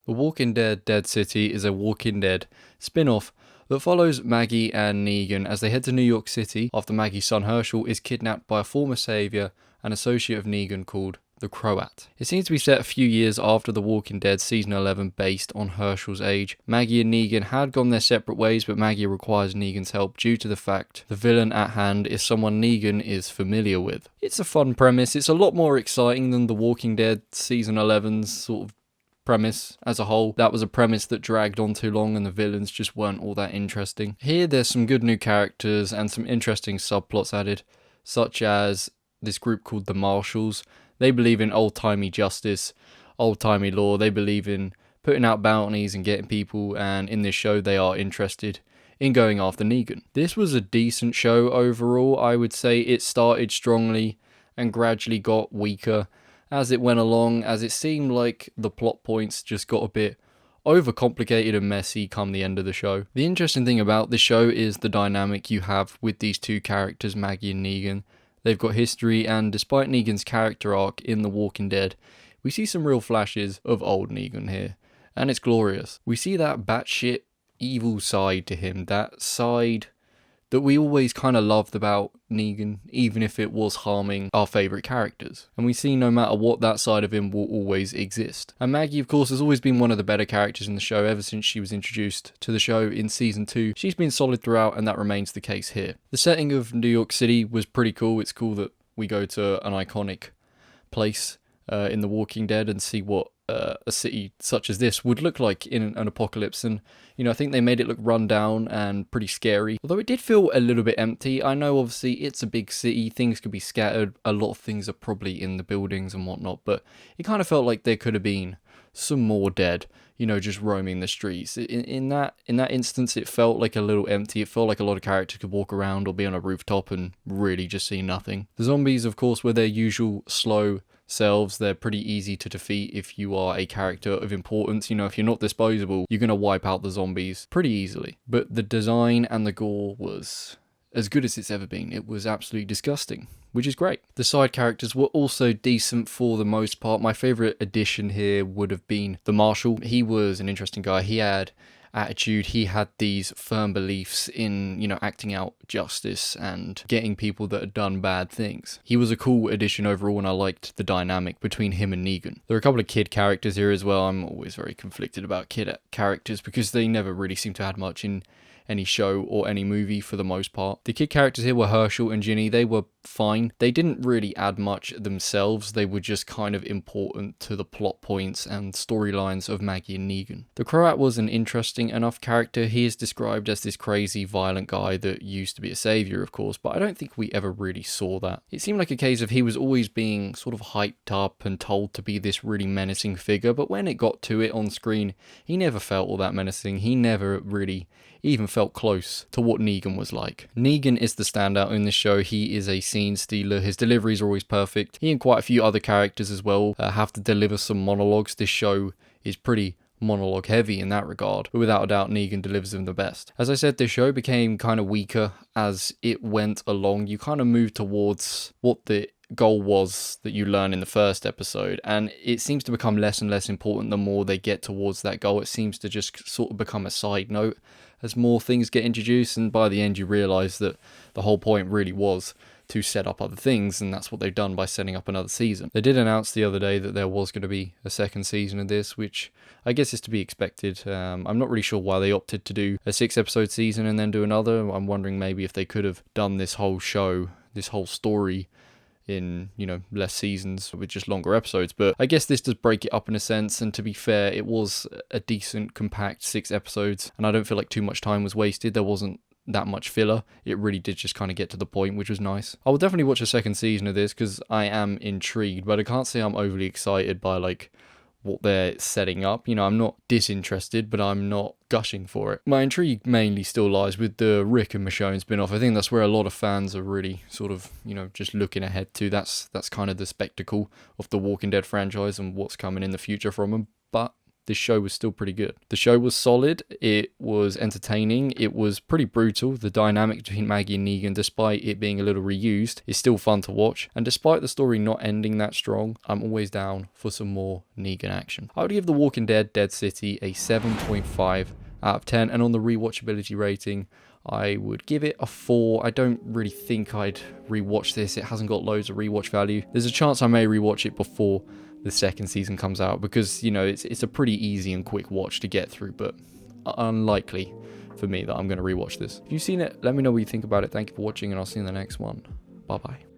The Walking Dead Dead City is a Walking Dead spin-off that follows Maggie and Negan as they head to New York City after Maggie's son Herschel is kidnapped by a former savior and associate of Negan called the Croat. It seems to be set a few years after The Walking Dead Season 11 based on Herschel's age. Maggie and Negan had gone their separate ways, but Maggie requires Negan's help due to the fact the villain at hand is someone Negan is familiar with. It's a fun premise. It's a lot more exciting than The Walking Dead Season 11's sort of premise as a whole. That was a premise that dragged on too long and the villains just weren't all that interesting. Here there's some good new characters and some interesting subplots added, such as this group called the Marshals. They believe in old-timey justice, old-timey law. They believe in putting out bounties and getting people, and in this show they are interested in going after Negan. This was a decent show overall. I would say it started strongly and gradually got weaker as it went along, as it seemed like the plot points just got a bit overcomplicated and messy come the end of the show. The interesting thing about this show is the dynamic you have with these two characters, Maggie and Negan. They've got history, and despite Negan's character arc in The Walking Dead, we see some real flashes of old Negan here, and it's glorious. We see that batshit evil side to him, that side that we always kind of loved about Negan, even if it was harming our favourite characters. And we see no matter what, that side of him will always exist. And Maggie, of course, has always been one of the better characters in the show ever since she was introduced to the show in Season 2. She's been solid throughout, and that remains the case here. The setting of New York City was pretty cool. It's cool that we go to an iconic place in The Walking Dead and see what a city such as this would look like in an apocalypse. And I think they made it look run down and pretty scary, although it did feel a little bit empty. I know obviously it's a big city, things could be scattered, a lot of things are probably in the buildings and whatnot, but it kind of felt like there could have been some more dead, just roaming the streets. In that instance, it felt like a little empty. It felt like a lot of characters could walk around or be on a rooftop and really just see nothing. The zombies, of course, were their usual slow selves. They're pretty easy to defeat if you are a character of importance. If you're not disposable, you're going to wipe out the zombies pretty easily. But the design and the gore was as good as it's ever been. It was absolutely disgusting, which is great. The side characters were also decent for the most part. My favourite addition here would have been the Marshal. He was an interesting guy. He had attitude. He had these firm beliefs in, acting out justice and getting people that had done bad things. He was a cool addition overall, and I liked the dynamic between him and Negan. There are a couple of kid characters here as well. I'm always very conflicted about kid characters because they never really seem to have much in any show or any movie for the most part. The kid characters here were Herschel and Ginny. They were fine. They didn't really add much themselves. They were just kind of important to the plot points and storylines of Maggie and Negan. The Croat was an interesting enough character. He is described as this crazy, violent guy that used to be a savior, of course, but I don't think we ever really saw that. It seemed like a case of he was always being sort of hyped up and told to be this really menacing figure, but when it got to it on screen, he never felt all that menacing. He never really even felt close to what Negan was like. Negan is the standout in this show. He is a scene stealer. His deliveries are always perfect. He and quite a few other characters as well have to deliver some monologues. This show is pretty monologue heavy in that regard, but without a doubt Negan delivers them the best. As I said, this show became kind of weaker as it went along. You kind of moved towards what the goal was that you learn in the first episode, and it seems to become less and less important the more they get towards that goal. It seems to just sort of become a side note as more things get introduced, and by the end you realise that the whole point really was to set up other things, and that's what they've done by setting up another season. They did announce the other day that there was going to be a second season of this, which I guess is to be expected. I'm not really sure why they opted to do a 6-episode season and then do another. I'm wondering maybe if they could have done this whole show, this whole story in, less seasons with just longer episodes. But I guess this does break it up in a sense, and to be fair, it was a decent, compact 6 episodes, and I don't feel like too much time was wasted. There wasn't that much filler. It really did just kind of get to the point, which was nice. I will definitely watch a second season of this because I am intrigued, but I can't say I'm overly excited by what they're setting up. I'm not disinterested, but I'm not gushing for it. My intrigue mainly still lies with the Rick and Michonne spin-off. I think that's where a lot of fans are really sort of, just looking ahead to. That's kind of the spectacle of the Walking Dead franchise and what's coming in the future from them. But this show was still pretty good. The show was solid, it was entertaining, it was pretty brutal. The dynamic between Maggie and Negan, despite it being a little reused, is still fun to watch. And despite the story not ending that strong, I'm always down for some more Negan action. I would give The Walking Dead Dead City a 7.5 out of 10, and on the rewatchability rating, I would give it a 4. I don't really think I'd rewatch this. It hasn't got loads of rewatch value. There's a chance I may rewatch it before the second season comes out because, you know, it's a pretty easy and quick watch to get through, but unlikely for me that I'm going to rewatch this. If you've seen it, let me know what you think about it. Thank you for watching, and I'll see you in the next one. Bye bye.